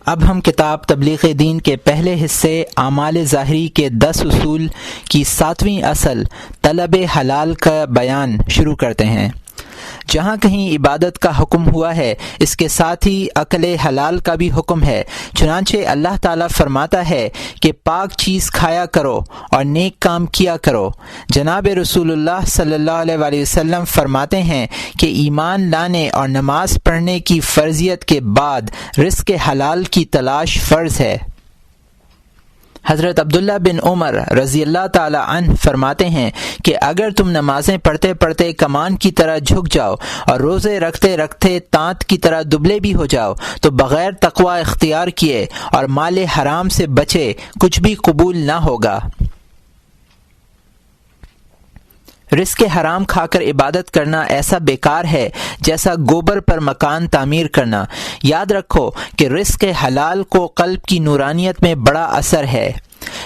اب ہم کتاب تبلیغ دین کے پہلے حصے اعمال ظاہری کے 10 اصول کی 7ویں اصل طلب حلال کا بیان شروع کرتے ہیں۔ جہاں کہیں عبادت کا حکم ہوا ہے اس کے ساتھ ہی اکل حلال کا بھی حکم ہے، چنانچہ اللہ تعالیٰ فرماتا ہے کہ پاک چیز کھایا کرو اور نیک کام کیا کرو۔ جناب رسول اللہ صلی اللہ علیہ وسلم فرماتے ہیں کہ ایمان لانے اور نماز پڑھنے کی فرضیت کے بعد رزق حلال کی تلاش فرض ہے۔ حضرت عبداللہ بن عمر رضی اللہ تعالی عنہ فرماتے ہیں کہ اگر تم نمازیں پڑھتے پڑھتے کمان کی طرح جھک جاؤ اور روزے رکھتے رکھتے تانت کی طرح دبلے بھی ہو جاؤ تو بغیر تقوی اختیار کیے اور مال حرام سے بچے کچھ بھی قبول نہ ہوگا۔ رزق حرام کھا کر عبادت کرنا ایسا بیکار ہے جیسا گوبر پر مکان تعمیر کرنا۔ یاد رکھو کہ رزق حلال کو قلب کی نورانیت میں بڑا اثر ہے،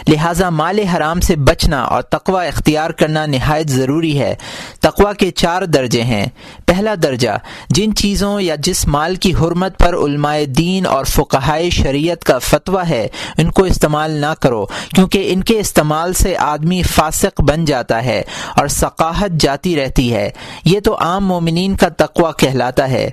لہٰذا مال حرام سے بچنا اور تقوی اختیار کرنا نہایت ضروری ہے۔ تقوی کے 4 درجے ہیں۔ پہلا درجہ، جن چیزوں یا جس مال کی حرمت پر علماء دین اور فقہائے شریعت کا فتویٰ ہے ان کو استعمال نہ کرو، کیونکہ ان کے استعمال سے آدمی فاسق بن جاتا ہے اور ثقاہت جاتی رہتی ہے۔ یہ تو عام مومنین کا تقوی کہلاتا ہے۔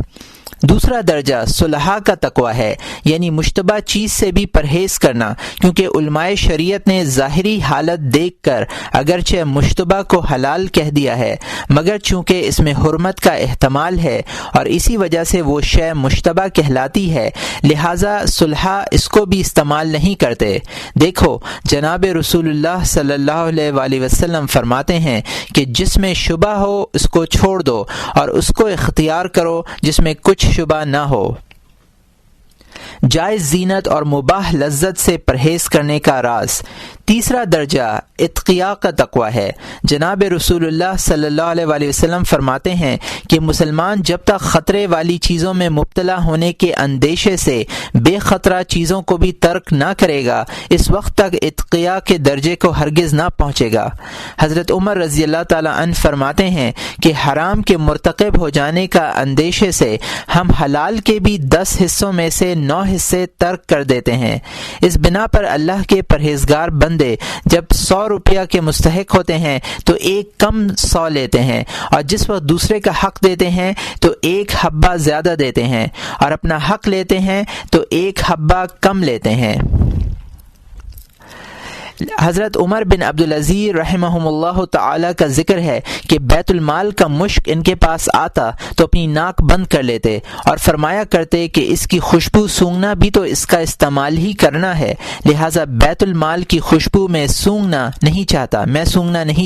دوسرا درجہ صلحاء کا تقوی ہے، یعنی مشتبہ چیز سے بھی پرہیز کرنا، کیونکہ علماء شریعت نے ظاہری حالت دیکھ کر اگرچہ مشتبہ کو حلال کہہ دیا ہے مگر چونکہ اس میں حرمت کا احتمال ہے اور اسی وجہ سے وہ شے مشتبہ کہلاتی ہے، لہٰذا صلحاء اس کو بھی استعمال نہیں کرتے۔ دیکھو جناب رسول اللہ صلی اللہ علیہ وسلم فرماتے ہیں کہ جس میں شبہ ہو اس کو چھوڑ دو اور اس کو اختیار کرو جس میں کچھ شبہ نہ ہو۔ جائز زینت اور مباح لذت سے پرہیز کرنے کا راز۔ تیسرا درجہ اتقیاء کا تقوی ہے۔ جناب رسول اللہ صلی اللہ علیہ وسلم فرماتے ہیں کہ مسلمان جب تک خطرے والی چیزوں میں مبتلا ہونے کے اندیشے سے بے خطرہ چیزوں کو بھی ترک نہ کرے گا اس وقت تک اتقیاء کے درجے کو ہرگز نہ پہنچے گا۔ حضرت عمر رضی اللہ تعالی عنہ فرماتے ہیں کہ حرام کے مرتکب ہو جانے کا اندیشے سے ہم حلال کے بھی 10 حصوں میں سے 9 حصے ترک کر دیتے ہیں۔ اس بنا پر اللہ کے پرہیزگار بندے جب 100 روپیہ کے مستحق ہوتے ہیں تو ایک کم 100 لیتے ہیں، اور جس وقت دوسرے کا حق دیتے ہیں تو ایک حبہ زیادہ دیتے ہیں، اور اپنا حق لیتے ہیں تو ایک حبہ کم لیتے ہیں۔ حضرت عمر بن عبدالعزیز رحمہم اللہ تعالی کا ذکر ہے کہ بیت المال کا مشک ان کے پاس آتا تو اپنی ناک بند کر لیتے اور فرمایا کرتے کہ اس کی خوشبو سونگھنا بھی تو اس کا استعمال ہی کرنا ہے، لہٰذا بیت المال کی خوشبو میں سونگھنا نہیں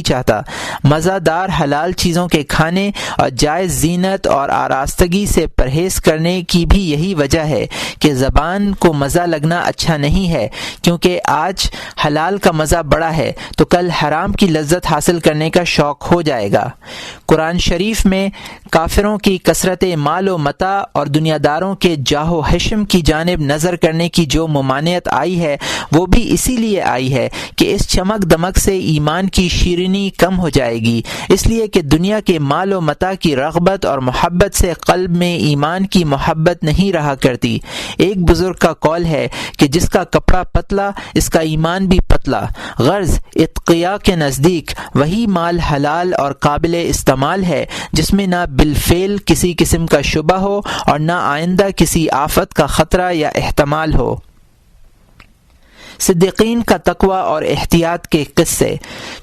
چاہتا۔ مزہ دار حلال چیزوں کے کھانے اور جائز زینت اور آراستگی سے پرہیز کرنے کی بھی یہی وجہ ہے کہ زبان کو مزہ لگنا اچھا نہیں ہے، کیونکہ آج حلال کا مزہ بڑا ہے تو کل حرام کی لذت حاصل کرنے کا شوق ہو جائے گا۔ قرآن شریف میں کافروں کی کثرت مال و متاع اور دنیا داروں کے جاہ و حشم کی جانب نظر کرنے کی جو ممانعت آئی ہے وہ بھی اسی لیے آئی ہے کہ اس چمک دمک سے ایمان کی شیرینی کم ہو جائے گی، اس لیے کہ دنیا کے مال و متاع کی رغبت اور محبت سے قلب میں ایمان کی محبت نہیں رہا کرتی۔ ایک بزرگ کا قول ہے کہ جس کا کپڑا پتلا اس کا ایمان بھی پتلا۔ غرض اتقیاء کے نزدیک وہی مال حلال اور قابل استعمال ہے جس میں نہ بالفعل کسی قسم کا شبہ ہو اور نہ آئندہ کسی آفت کا خطرہ یا احتمال ہو۔ صدیقین کا تقوی اور احتیاط کے قصے۔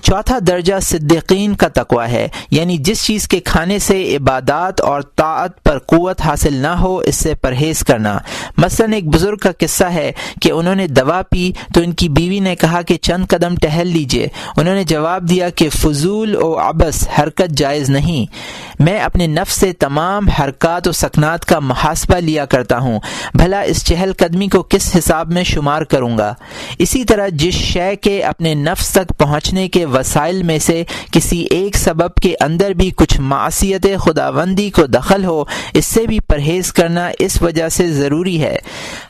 چوتھا درجہ صدیقین کا تقوی ہے، یعنی جس چیز کے کھانے سے عبادات اور طاعت پر قوت حاصل نہ ہو اس سے پرہیز کرنا۔ مثلا ایک بزرگ کا قصہ ہے کہ انہوں نے دوا پی تو ان کی بیوی نے کہا کہ چند قدم ٹہل لیجئے۔ انہوں نے جواب دیا کہ فضول و عبث حرکت جائز نہیں، میں اپنے نفس سے تمام حرکات و سکنات کا محاسبہ لیا کرتا ہوں، بھلا اس چہل قدمی کو کس حساب میں شمار کروں گا۔ اسی طرح جس شے کے اپنے نفس تک پہنچنے کے وسائل میں سے کسی ایک سبب کے اندر بھی کچھ معصیت خداوندی کو دخل ہو اس سے بھی پرہیز کرنا اس وجہ سے ضروری ہے۔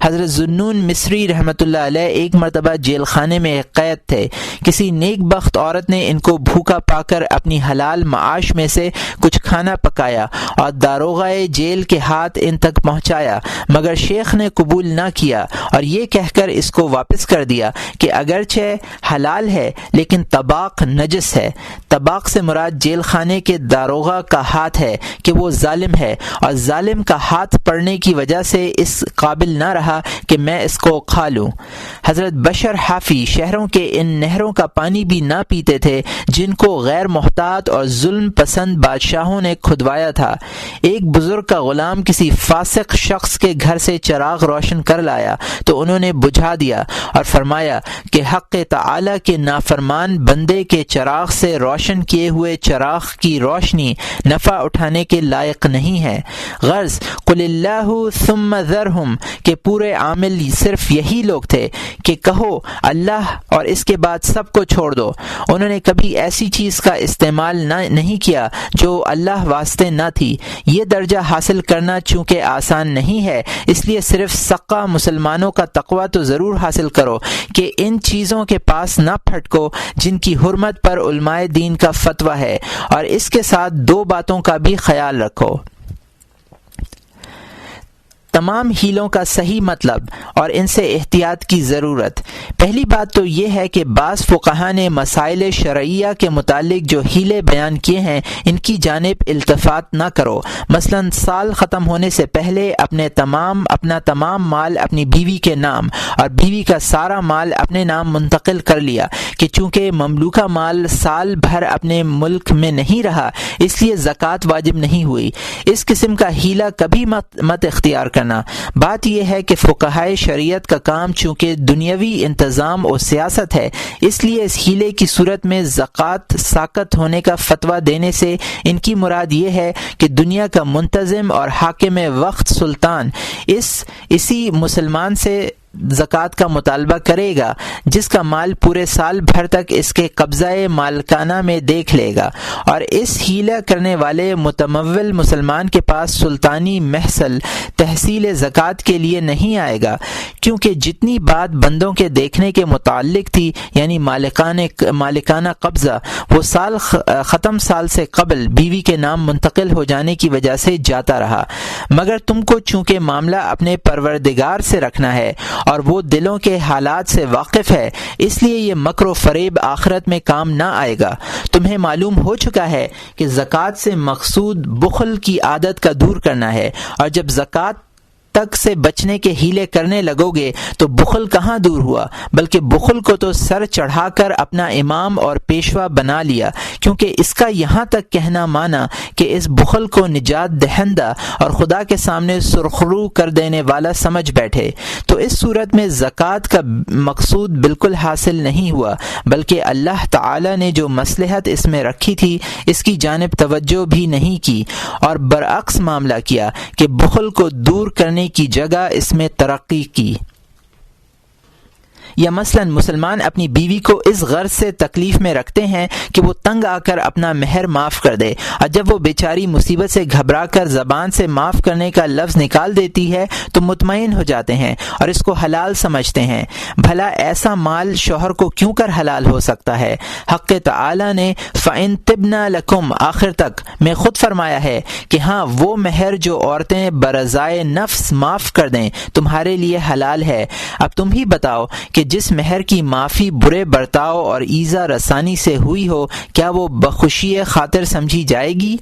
حضرت ذوالنون مصری رحمۃ اللہ علیہ ایک مرتبہ جیل خانے میں قید تھے۔ کسی نیک بخت عورت نے ان کو بھوکا پا کر اپنی حلال معاش میں سے کچھ کھانا پکایا اور داروغہ جیل کے ہاتھ ان تک پہنچایا، مگر شیخ نے قبول نہ کیا اور یہ کہہ کر اس کو واپس کر دیا کہ اگرچہ حلال ہے لیکن طباق نجس ہے۔ طباق سے مراد جیل خانے کے داروغہ کا ہاتھ ہے کہ وہ ظالم ہے، اور ظالم کا ہاتھ پڑنے کی وجہ سے اس قابل نہ رہا کہ میں اس کو کھا لوں۔ حضرت بشر حافی شہروں کے ان نہروں کا پانی بھی نہ پیتے تھے جن کو غیر محتاط اور ظلم پسند بادشاہوں نے کھدوایا تھا۔ ایک بزرگ کا غلام کسی فاسق شخص کے گھر سے چراغ روشن کر لایا تو انہوں نے بجھا دیا اور فرمایا کہ حق تعالی کے نافرمان بندے کے چراغ سے روشن کیے ہوئے چراغ کی روشنی نفع اٹھانے کے لائق نہیں ہے۔ غرض قل اللہ ثم ذرہم کہ پورے عامل صرف یہی لوگ تھے کہ کہو اللہ اور اس کے بعد سب کو چھوڑ دو۔ انہوں نے کبھی ایسی چیز کا استعمال نہیں کیا جو اللہ واسطے نہ تھی۔ یہ درجہ حاصل کرنا چونکہ آسان نہیں ہے، اس لیے صرف سقہ مسلمانوں کا تقوی تو ضرور حاصل کرو کہ ان چیزوں کے پاس نہ پھٹکو جن کی حرمت پر علماء دین کا فتویٰ ہے، اور اس کے ساتھ دو باتوں کا بھی خیال رکھو۔ تمام ہیلوں کا صحیح مطلب اور ان سے احتیاط کی ضرورت۔ پہلی بات تو یہ ہے کہ بعض فقہا نے مسائل شرعیہ کے متعلق جو ہیلے بیان کیے ہیں ان کی جانب التفات نہ کرو۔ مثلا سال ختم ہونے سے پہلے اپنا تمام مال اپنی بیوی کے نام اور بیوی کا سارا مال اپنے نام منتقل کر لیا کہ چونکہ مملوکہ مال سال بھر اپنے ملک میں نہیں رہا اس لیے زکوٰۃ واجب نہیں ہوئی۔ اس قسم کا ہیلہ کبھی مت اختیار کرنا۔ بات یہ ہے کہ فقہائے شریعت کا کام چونکہ دنیاوی انتظام اور سیاست ہے، اس لیے اس ہیلے کی صورت میں زکوٰۃ ساقط ہونے کا فتویٰ دینے سے ان کی مراد یہ ہے کہ دنیا کا منتظم اور حاکم وقت سلطان اسی مسلمان سے زکوٰۃ کا مطالبہ کرے گا جس کا مال پورے سال بھر تک اس کے قبضہ مالکانہ میں دیکھ لے گا، اور اس ہیلہ کرنے والے متمول مسلمان کے پاس سلطانی محصل تحصیل زکوٰۃ کے لیے نہیں آئے گا، کیونکہ جتنی بات بندوں کے دیکھنے کے متعلق تھی یعنی مالکانہ قبضہ وہ ختم سال سے قبل بیوی کے نام منتقل ہو جانے کی وجہ سے جاتا رہا، مگر تم کو چونکہ معاملہ اپنے پروردگار سے رکھنا ہے اور وہ دلوں کے حالات سے واقف ہے، اس لیے یہ مکر و فریب آخرت میں کام نہ آئے گا۔ تمہیں معلوم ہو چکا ہے کہ زکوٰۃ سے مقصود بخل کی عادت کا دور کرنا ہے، اور جب زکوٰۃ تک سے بچنے کے ہیلے کرنے لگو گے تو بخل کہاں دور ہوا، بلکہ بخل کو تو سر چڑھا کر اپنا امام اور پیشوا بنا لیا، کیونکہ اس کا یہاں تک کہنا مانا کہ اس بخل کو نجات دہندہ اور خدا کے سامنے سرخرو کر دینے والا سمجھ بیٹھے۔ تو اس صورت میں زکوٰۃ کا مقصود بالکل حاصل نہیں ہوا، بلکہ اللہ تعالی نے جو مصلحت اس میں رکھی تھی اس کی جانب توجہ بھی نہیں کی، اور برعکس معاملہ کیا کہ بخل کو دور کرنے کی جگہ اس میں ترقی کی۔ یا مثلا مسلمان اپنی بیوی کو اس غرض سے تکلیف میں رکھتے ہیں کہ وہ تنگ آ کر اپنا مہر معاف کر دے، اور جب وہ بیچاری مصیبت سے گھبرا کر زبان سے معاف کرنے کا لفظ نکال دیتی ہے تو مطمئن ہو جاتے ہیں اور اس کو حلال سمجھتے ہیں۔ بھلا ایسا مال شوہر کو کیوں کر حلال ہو سکتا ہے؟ حق تعالی نے فَإِن طِبْنَ لَكُمْ آخر تک میں خود فرمایا ہے کہ ہاں وہ مہر جو عورتیں برضائے نفس معاف کر دیں تمہارے لیے حلال ہے۔ اب تم ہی بتاؤ کہ جس مہر کی معافی برے برتاؤ اور ایذا رسانی سے ہوئی ہو کیا وہ بخوشی خاطر سمجھی جائے گی؟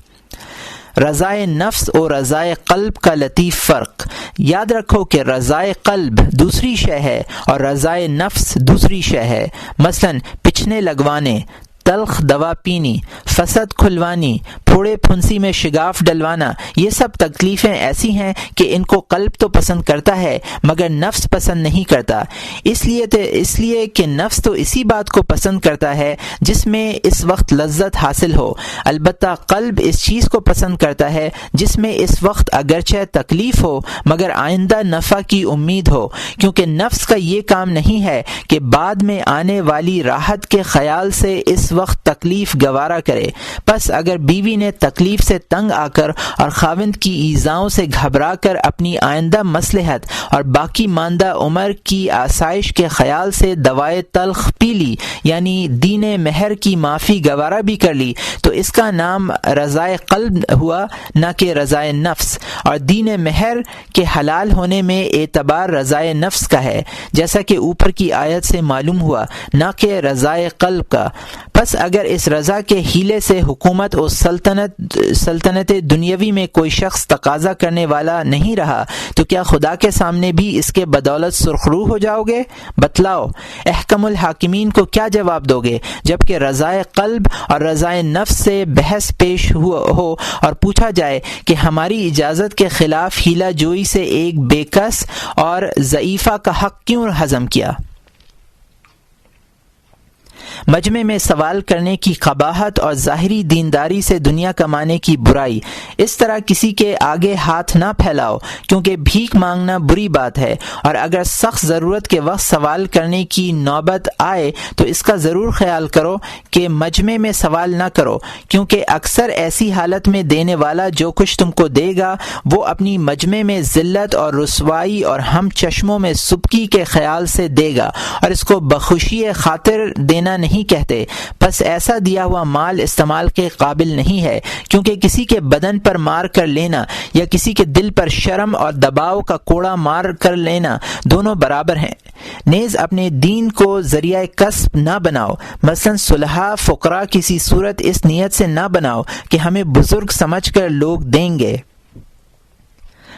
رضائے نفس اور رضائے قلب کا لطیف فرق۔ یاد رکھو کہ رضائے قلب دوسری شے ہے اور رضائے نفس دوسری شے ہے۔ مثلا پچھنے لگوانے، تلخ دوا پینی، فسد کھلوانی، پھوڑے پھنسی میں شگاف ڈلوانا، یہ سب تکلیفیں ایسی ہیں کہ ان کو قلب تو پسند کرتا ہے مگر نفس پسند نہیں کرتا، اس لیے کہ نفس تو اسی بات کو پسند کرتا ہے جس میں اس وقت لذت حاصل ہو، البتہ قلب اس چیز کو پسند کرتا ہے جس میں اس وقت اگرچہ تکلیف ہو مگر آئندہ نفع کی امید ہو، کیونکہ نفس کا یہ کام نہیں ہے کہ بعد میں آنے والی راحت کے خیال سے اس اس وقت تکلیف گوارا کرے۔ پس اگر بیوی نے تکلیف سے تنگ آ کر اور خاوند کی ایذاؤں سے گھبرا کر اپنی آئندہ مصلحت اور باقی ماندہ عمر کی آسائش کے خیال سے دوائے تلخ پی لی، یعنی دین مہر کی معافی گوارا بھی کر لی، تو اس کا نام رضائے قلب ہوا، نہ کہ رضائے نفس، اور دین مہر کے حلال ہونے میں اعتبار رضائے نفس کا ہے، جیسا کہ اوپر کی آیت سے معلوم ہوا، نہ کہ رضائے قلب کا۔ پس اگر اس رضا کے ہیلے سے حکومت و سلطنت دنیاوی میں کوئی شخص تقاضا کرنے والا نہیں رہا، تو کیا خدا کے سامنے بھی اس کے بدولت سرخرو ہو جاؤ گے؟ بتلاؤ، احکم الحاکمین کو کیا جواب دو گے جبکہ رضائے قلب اور رضائے نفس سے بحث پیش ہو اور پوچھا جائے کہ ہماری اجازت کے خلاف ہیلہ جوئی سے ایک بے کس اور ضعیفہ کا حق کیوں ہضم کیا؟ مجمع میں سوال کرنے کی قباحت اور ظاہری دینداری سے دنیا کمانے کی برائی۔ اس طرح کسی کے آگے ہاتھ نہ پھیلاؤ، کیونکہ بھیک مانگنا بری بات ہے، اور اگر سخت ضرورت کے وقت سوال کرنے کی نوبت آئے تو اس کا ضرور خیال کرو کہ مجمع میں سوال نہ کرو، کیونکہ اکثر ایسی حالت میں دینے والا جو کچھ تم کو دے گا وہ اپنی مجمع میں ذلت اور رسوائی اور ہم چشموں میں سبکی کے خیال سے دے گا، اور اس کو بخوشی خاطر دینا نہیں کہتے۔ پس ایسا دیا ہوا مال استعمال کے قابل نہیں ہے، کیونکہ کسی کے بدن پر مار کر لینا یا کسی کے دل پر شرم اور دباؤ کا کوڑا مار کر لینا دونوں برابر ہیں۔ نیز اپنے دین کو ذریعہ کسب نہ بناؤ، مثلا صلحاء فقراء کسی صورت اس نیت سے نہ بناؤ کہ ہمیں بزرگ سمجھ کر لوگ دیں گے،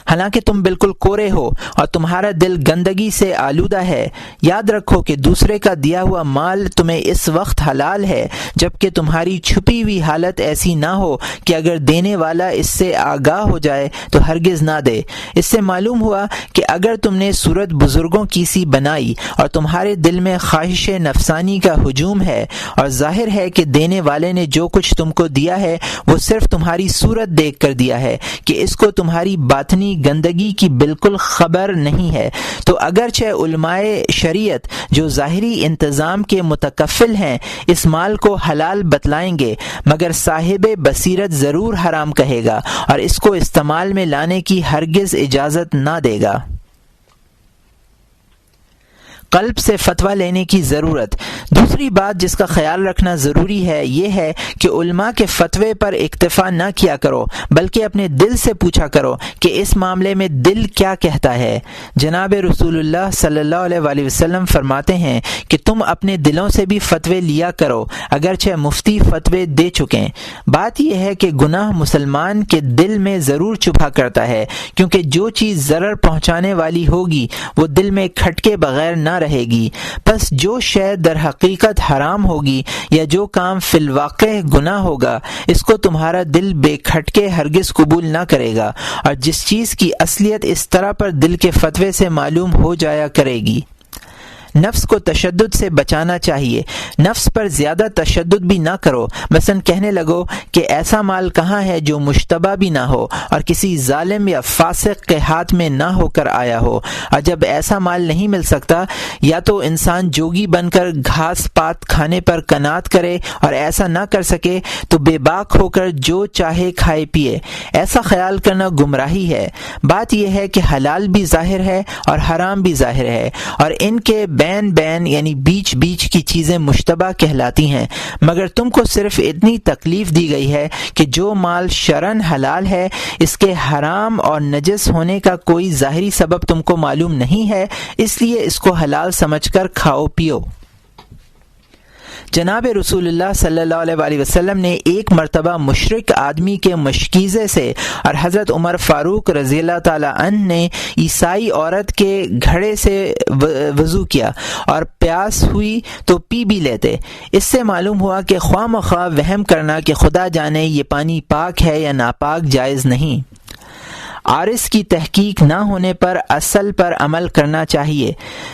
حالانکہ تم بالکل کورے ہو اور تمہارا دل گندگی سے آلودہ ہے۔ یاد رکھو کہ دوسرے کا دیا ہوا مال تمہیں اس وقت حلال ہے جبکہ تمہاری چھپی ہوئی حالت ایسی نہ ہو کہ اگر دینے والا اس سے آگاہ ہو جائے تو ہرگز نہ دے۔ اس سے معلوم ہوا کہ اگر تم نے صورت بزرگوں کی سی بنائی اور تمہارے دل میں خواہش نفسانی کا ہجوم ہے، اور ظاہر ہے کہ دینے والے نے جو کچھ تم کو دیا ہے وہ صرف تمہاری صورت دیکھ کر دیا ہے کہ اس کو تمہاری باطنی گندگی کی بالکل خبر نہیں ہے، تو اگرچہ علماء شریعت جو ظاہری انتظام کے متکفل ہیں اس مال کو حلال بتلائیں گے، مگر صاحب بصیرت ضرور حرام کہے گا اور اس کو استعمال میں لانے کی ہرگز اجازت نہ دے گا۔ قلب سے فتویٰ لینے کی ضرورت۔ دوسری بات جس کا خیال رکھنا ضروری ہے یہ ہے کہ علماء کے فتوے پر اکتفا نہ کیا کرو، بلکہ اپنے دل سے پوچھا کرو کہ اس معاملے میں دل کیا کہتا ہے۔ جناب رسول اللہ صلی اللہ علیہ وآلہ وسلم فرماتے ہیں کہ تم اپنے دلوں سے بھی فتوے لیا کرو، اگرچہ مفتی فتوے دے چکیں۔ بات یہ ہے کہ گناہ مسلمان کے دل میں ضرور چھپا کرتا ہے، کیونکہ جو چیز ضرر پہنچانے والی ہوگی وہ دل میں کھٹکے بغیر نہ رہے گی۔ پس جو شے در حقیقت حرام ہوگی یا جو کام فی الواقع گناہ ہوگا اس کو تمہارا دل بے کھٹکے ہرگز قبول نہ کرے گا، اور جس چیز کی اصلیت اس طرح پر دل کے فتوے سے معلوم ہو جایا کرے گی۔ نفس کو تشدد سے بچانا چاہیے، نفس پر زیادہ تشدد بھی نہ کرو، مثلا کہنے لگو کہ ایسا مال کہاں ہے جو مشتبہ بھی نہ ہو اور کسی ظالم یا فاسق کے ہاتھ میں نہ ہو کر آیا ہو، اور جب ایسا مال نہیں مل سکتا یا تو انسان جوگی بن کر گھاس پات کھانے پر قناعت کرے، اور ایسا نہ کر سکے تو بے باک ہو کر جو چاہے کھائے پیے۔ ایسا خیال کرنا گمراہی ہے۔ بات یہ ہے کہ حلال بھی ظاہر ہے اور حرام بھی ظاہر ہے، اور ان کے بین یعنی بیچ بیچ کی چیزیں مشتبہ کہلاتی ہیں، مگر تم کو صرف اتنی تکلیف دی گئی ہے کہ جو مال شرعاً حلال ہے اس کے حرام اور نجس ہونے کا کوئی ظاہری سبب تم کو معلوم نہیں ہے، اس لیے اس کو حلال سمجھ کر کھاؤ پیو۔ جناب رسول اللہ صلی اللہ علیہ وآلہ وسلم نے ایک مرتبہ مشرک آدمی کے مشکیزے سے اور حضرت عمر فاروق رضی اللہ تعالی عنہ نے عیسائی عورت کے گھڑے سے وضو کیا اور پیاس ہوئی تو پی بھی لیتے۔ اس سے معلوم ہوا کہ خواہ مخواہ وہم کرنا کہ خدا جانے یہ پانی پاک ہے یا ناپاک جائز نہیں۔ عارض کی تحقیق نہ ہونے پر اصل پر عمل کرنا چاہیے۔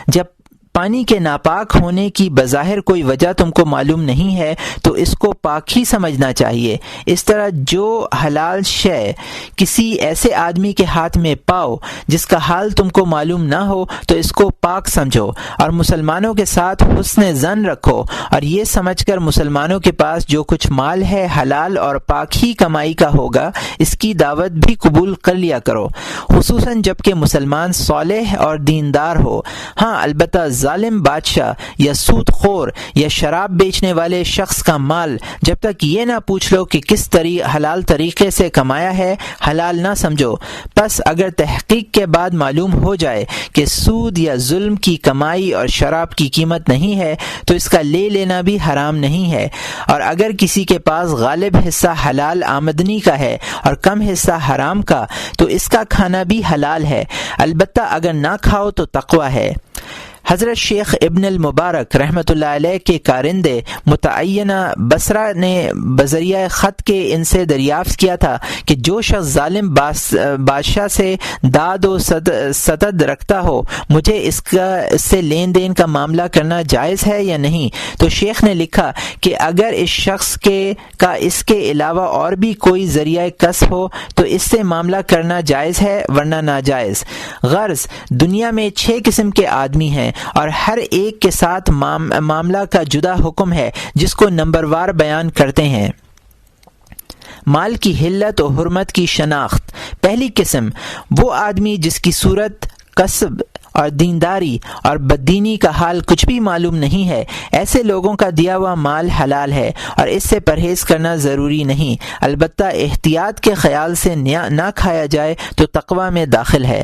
جب پانی کے ناپاک ہونے کی بظاہر کوئی وجہ تم کو معلوم نہیں ہے تو اس کو پاک ہی سمجھنا چاہیے۔ اس طرح جو حلال شے کسی ایسے آدمی کے ہاتھ میں پاؤ جس کا حال تم کو معلوم نہ ہو تو اس کو پاک سمجھو، اور مسلمانوں کے ساتھ حسن ظن رکھو، اور یہ سمجھ کر مسلمانوں کے پاس جو کچھ مال ہے حلال اور پاک ہی کمائی کا ہوگا، اس کی دعوت بھی قبول کر لیا کرو، خصوصاً جب کہ مسلمان صالح اور دیندار ہو۔ ہاں البتہ ظالم بادشاہ یا سود خور یا شراب بیچنے والے شخص کا مال جب تک یہ نہ پوچھ لو کہ کس حلال طریقے سے کمایا ہے، حلال نہ سمجھو۔ پس اگر تحقیق کے بعد معلوم ہو جائے کہ سود یا ظلم کی کمائی اور شراب کی قیمت نہیں ہے تو اس کا لے لینا بھی حرام نہیں ہے، اور اگر کسی کے پاس غالب حصہ حلال آمدنی کا ہے اور کم حصہ حرام کا تو اس کا کھانا بھی حلال ہے، البتہ اگر نہ کھاؤ تو تقویٰ ہے۔ حضرت شیخ ابن المبارک رحمۃ اللہ علیہ کے کارندے متعینہ بصرہ نے بذریعہ خط کے ان سے دریافت کیا تھا کہ جو شخص ظالم بادشاہ سے داد و ستد رکھتا ہو، مجھے اس سے لین دین کا معاملہ کرنا جائز ہے یا نہیں؟ تو شیخ نے لکھا کہ اگر اس شخص کا اس کے علاوہ اور بھی کوئی ذریعہ کسب ہو تو اس سے معاملہ کرنا جائز ہے، ورنہ ناجائز۔ غرض دنیا میں 6 قسم کے آدمی ہیں اور ہر ایک کے ساتھ معاملہ کا جدا حکم ہے جس کو نمبر وار بیان کرتے ہیں۔ مال کی حلت و حرمت کی شناخت۔ پہلی قسم وہ آدمی جس کی صورت، کسب اور دینداری اور بددینی کا حال کچھ بھی معلوم نہیں ہے، ایسے لوگوں کا دیا ہوا مال حلال ہے اور اس سے پرہیز کرنا ضروری نہیں، البتہ احتیاط کے خیال سے نہ کھایا جائے تو تقویٰ میں داخل ہے۔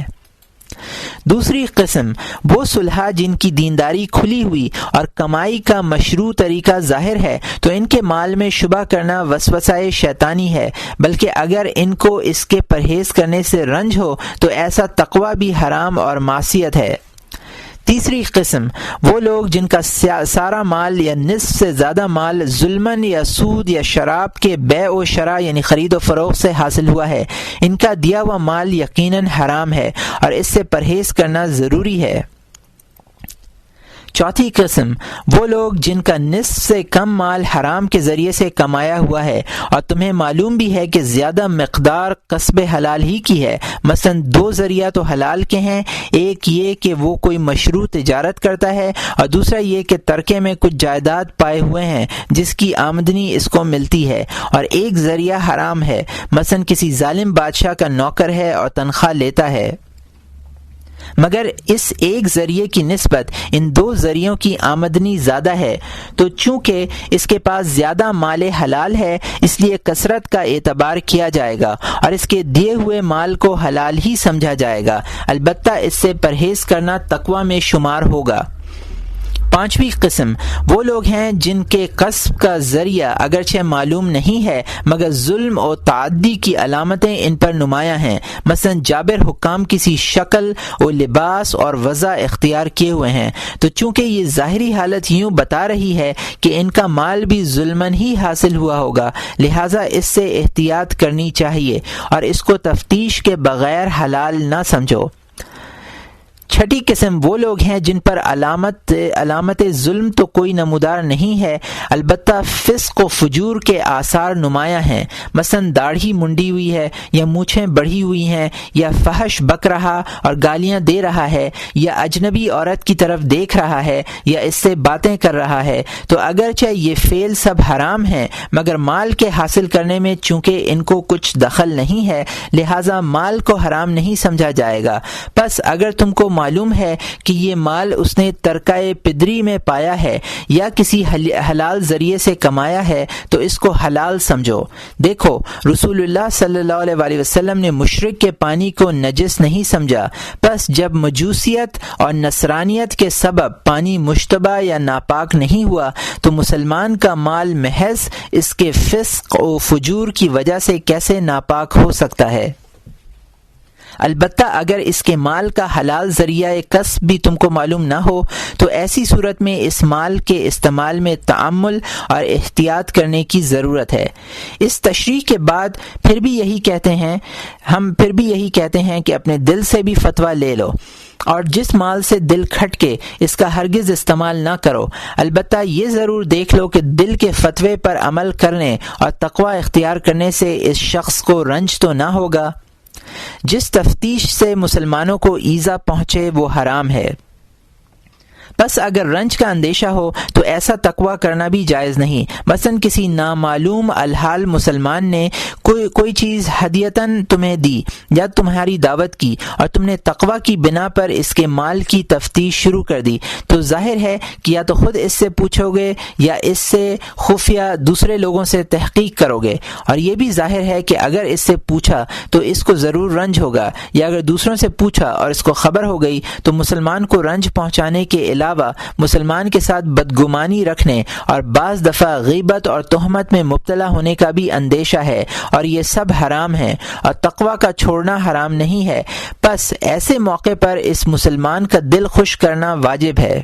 دوسری قسم وہ صلحاء جن کی دینداری کھلی ہوئی اور کمائی کا مشروع طریقہ ظاہر ہے تو ان کے مال میں شبہ کرنا وسوسہ شیطانی ہے، بلکہ اگر ان کو اس کے پرہیز کرنے سے رنج ہو تو ایسا تقویٰ بھی حرام اور معصیت ہے۔ تیسری قسم وہ لوگ جن کا سارا مال یا نصف سے زیادہ مال ظلماً یا سود یا شراب کے بیع و شراء یعنی خرید و فروخت سے حاصل ہوا ہے، ان کا دیا ہوا مال یقیناً حرام ہے اور اس سے پرہیز کرنا ضروری ہے۔ چوتھی قسم وہ لوگ جن کا نصف سے کم مال حرام کے ذریعے سے کمایا ہوا ہے اور تمہیں معلوم بھی ہے کہ زیادہ مقدار قصب حلال ہی کی ہے، مثلا 2 ذریعہ تو حلال کے ہیں، ایک یہ کہ وہ کوئی مشروع تجارت کرتا ہے اور دوسرا یہ کہ ترکے میں کچھ جائیداد پائے ہوئے ہیں جس کی آمدنی اس کو ملتی ہے، اور ایک ذریعہ حرام ہے، مثلا کسی ظالم بادشاہ کا نوکر ہے اور تنخواہ لیتا ہے، مگر اس ایک ذریعے کی نسبت ان 2 ذریعوں کی آمدنی زیادہ ہے، تو چونکہ اس کے پاس زیادہ مال حلال ہے اس لیے کثرت کا اعتبار کیا جائے گا اور اس کے دیے ہوئے مال کو حلال ہی سمجھا جائے گا، البتہ اس سے پرہیز کرنا تقویٰ میں شمار ہوگا۔ پانچویں قسم وہ لوگ ہیں جن کے کسب کا ذریعہ اگرچہ معلوم نہیں ہے مگر ظلم اور تعدی کی علامتیں ان پر نمایاں ہیں، مثلا جابر حکام کسی شکل و لباس اور وضع اختیار کیے ہوئے ہیں، تو چونکہ یہ ظاہری حالت یوں بتا رہی ہے کہ ان کا مال بھی ظلماً ہی حاصل ہوا ہوگا، لہٰذا اس سے احتیاط کرنی چاہیے اور اس کو تفتیش کے بغیر حلال نہ سمجھو۔ چھٹی قسم وہ لوگ ہیں جن پر علامت ظلم تو کوئی نمودار نہیں ہے، البتہ فسق و فجور کے آثار نمایاں ہیں، مثلا داڑھی منڈی ہوئی ہے یا مونچھیں بڑھی ہوئی ہیں یا فحش بک رہا اور گالیاں دے رہا ہے یا اجنبی عورت کی طرف دیکھ رہا ہے یا اس سے باتیں کر رہا ہے، تو اگرچہ یہ فعل سب حرام ہیں مگر مال کے حاصل کرنے میں چونکہ ان کو کچھ دخل نہیں ہے لہٰذا مال کو حرام نہیں سمجھا جائے گا۔ پس اگر تم کو معلوم ہے کہ یہ مال اس نے ترکۂ پدری میں پایا ہے یا کسی حلال ذریعے سے کمایا ہے تو اس کو حلال سمجھو۔ دیکھو رسول اللہ صلی اللہ علیہ وسلم نے مشرک کے پانی کو نجس نہیں سمجھا، پس جب مجوسیت اور نصرانیت کے سبب پانی مشتبہ یا ناپاک نہیں ہوا تو مسلمان کا مال محض اس کے فسق و فجور کی وجہ سے کیسے ناپاک ہو سکتا ہے؟ البتہ اگر اس کے مال کا حلال ذریعہ کسب بھی تم کو معلوم نہ ہو تو ایسی صورت میں اس مال کے استعمال میں تعمل اور احتیاط کرنے کی ضرورت ہے۔ اس تشریح کے بعد پھر بھی یہی کہتے ہیں کہ اپنے دل سے بھی فتویٰ لے لو اور جس مال سے دل کھٹ کے اس کا ہرگز استعمال نہ کرو، البتہ یہ ضرور دیکھ لو کہ دل کے فتوے پر عمل کرنے اور تقوی اختیار کرنے سے اس شخص کو رنج تو نہ ہوگا۔ جس تفتیش سے مسلمانوں کو ایذا پہنچے وہ حرام ہے، بس اگر رنج کا اندیشہ ہو تو ایسا تقوی کرنا بھی جائز نہیں۔ مثلا کسی نامعلوم الحال مسلمان نے کوئی چیز ہدیتاً تمہیں دی یا تمہاری دعوت کی اور تم نے تقوی کی بنا پر اس کے مال کی تفتیش شروع کر دی، تو ظاہر ہے کہ یا تو خود اس سے پوچھو گے یا اس سے خفیہ دوسرے لوگوں سے تحقیق کرو گے، اور یہ بھی ظاہر ہے کہ اگر اس سے پوچھا تو اس کو ضرور رنج ہوگا، یا اگر دوسروں سے پوچھا اور اس کو خبر ہو گئی تو مسلمان کو رنج پہنچانے کے علاوہ مسلمان کے ساتھ بدگمانی رکھنے اور بعض دفعہ غیبت اور تہمت میں مبتلا ہونے کا بھی اندیشہ ہے، اور یہ سب حرام ہیں اور تقوی کا چھوڑنا حرام نہیں ہے۔ پس ایسے موقع پر اس مسلمان کا دل خوش کرنا واجب ہے۔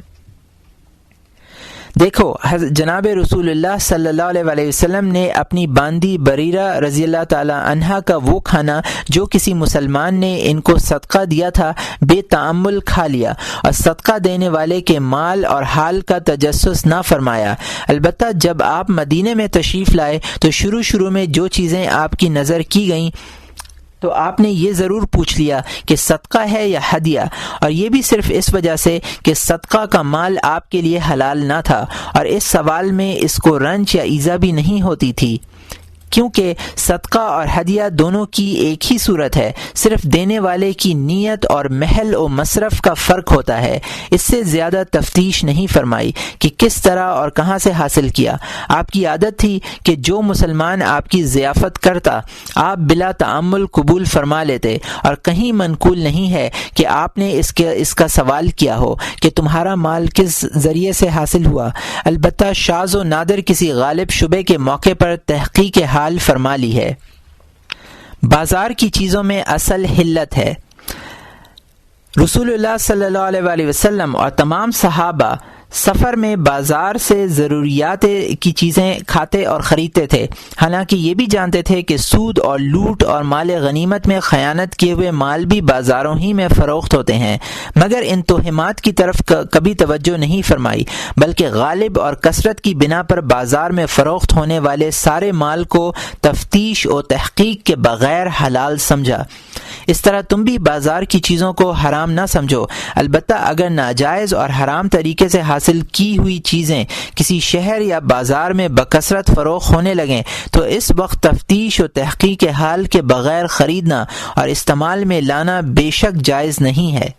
دیکھو جناب رسول اللہ صلی اللہ علیہ وسلم نے اپنی باندی بریرہ رضی اللہ تعالی عنہا کا وہ کھانا جو کسی مسلمان نے ان کو صدقہ دیا تھا بے تعمل کھا لیا، اور صدقہ دینے والے کے مال اور حال کا تجسس نہ فرمایا۔ البتہ جب آپ مدینے میں تشریف لائے تو شروع میں جو چیزیں آپ کی نظر کی گئیں تو آپ نے یہ ضرور پوچھ لیا کہ صدقہ ہے یا ہدیہ، اور یہ بھی صرف اس وجہ سے کہ صدقہ کا مال آپ کے لیے حلال نہ تھا، اور اس سوال میں اس کو رنج یا ایذا بھی نہیں ہوتی تھی، کیونکہ صدقہ اور ہدیہ دونوں کی ایک ہی صورت ہے، صرف دینے والے کی نیت اور محل و مصرف کا فرق ہوتا ہے۔ اس سے زیادہ تفتیش نہیں فرمائی کہ کس طرح اور کہاں سے حاصل کیا۔ آپ کی عادت تھی کہ جو مسلمان آپ کی ضیافت کرتا آپ بلا تعمل قبول فرما لیتے، اور کہیں منقول نہیں ہے کہ آپ نے اس کا سوال کیا ہو کہ تمہارا مال کس ذریعے سے حاصل ہوا۔ البتہ شاذ و نادر کسی غالب شبے کے موقع پر تحقیق حال فرما لی ہے۔ بازار کی چیزوں میں اصل حلت ہے۔ رسول اللہ صلی اللہ علیہ وسلم اور تمام صحابہ سفر میں بازار سے ضروریات کی چیزیں کھاتے اور خریدتے تھے، حالانکہ یہ بھی جانتے تھے کہ سود اور لوٹ اور مال غنیمت میں خیانت کیے ہوئے مال بھی بازاروں ہی میں فروخت ہوتے ہیں، مگر ان توہمات کی طرف کبھی توجہ نہیں فرمائی، بلکہ غالب اور کثرت کی بنا پر بازار میں فروخت ہونے والے سارے مال کو تفتیش و تحقیق کے بغیر حلال سمجھا۔ اس طرح تم بھی بازار کی چیزوں کو حرام نہ سمجھو، البتہ اگر ناجائز اور حرام طریقے سے حاصل کی ہوئی چیزیں کسی شہر یا بازار میں بکثرت فروخت ہونے لگیں تو اس وقت تفتیش و تحقیق حال کے بغیر خریدنا اور استعمال میں لانا بے شک جائز نہیں ہے۔